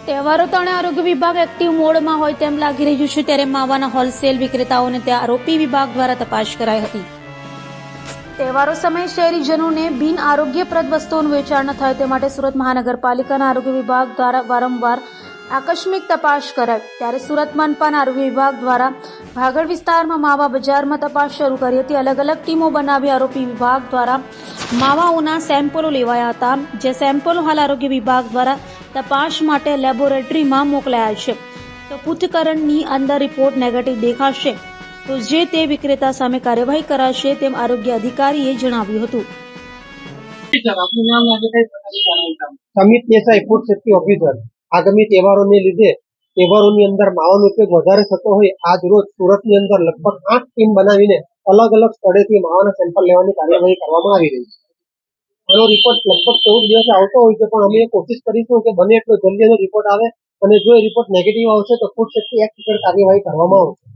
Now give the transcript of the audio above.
તહેવારો તણે આરોગ્ય વિભાગ એક્ટિવ મોડમાં હોય તેમ લાગી રહ્યું છે, ત્યારે માવાના હોલસેલ વિક્રેતાઓને ત્યાં આરોપી વિભાગ દ્વારા તપાસ કરાઈ હતી. તહેવારો સમયે શહેરીજનોને બિન આરોગ્યપ્રદ વસ્તુઓનું વેચાણ ન થાય તે માટે સુરત મહાનગરપાલિકાના આરોગ્ય વિભાગ દ્વારા વારંવાર આકસ્મિક તપાસ કરાઈ. ત્યારે સુરત મનપાના આરોગ્ય વિભાગ દ્વારા ભાગળ વિસ્તારમાં માવા બજારમાં તપાસ શરૂ કરી હતી. અલગ અલગ ટીમો બનાવી આરોપી વિભાગ દ્વારા માવાઓના સેમ્પલો લેવાયા હતા, જે સેમ્પલો હાલ આરોગ્ય વિભાગ દ્વારા તપાસ માટે લેબોરેટરીમાં મોકલાયા છે. તો પૃથ્થકરણની અંદર રિપોર્ટ નેગેટિવ દેખાશે તો જે તે વિક્રેતા સામે કાર્યવાહી કરાશે, તેમ આરોગ્ય અધિકારીએ જણાવ્યું હતું. સમિત દેસાઈ, ફૂડ સેફ્ટી ઓફિસર. આગામી તહેવારોને લીધે તહેવારોની અંદર માવાનો ઉપયોગ વધારે થતો હોય આજ રોજ સુરતની અંદર લગભગ 8 ટીમ બનાવીને અલગ અલગ સ્થળેથી માવાના સેમ્પલ લેવાની કાર્યવાહી કરવામાં આવી રહી છે. આનો રિપોર્ટ લગભગ 14 દિવસે આવતો હોય છે, પણ અમે કોશિશ કરીશું કે બને એટલો જલ્દી એનો રિપોર્ટ આવે, અને જો એ રિપોર્ટ નેગેટિવ આવશે તો ફૂડ સેફ્ટી એક્ટ હેઠળ કાર્યવાહી કરવામાં આવશે.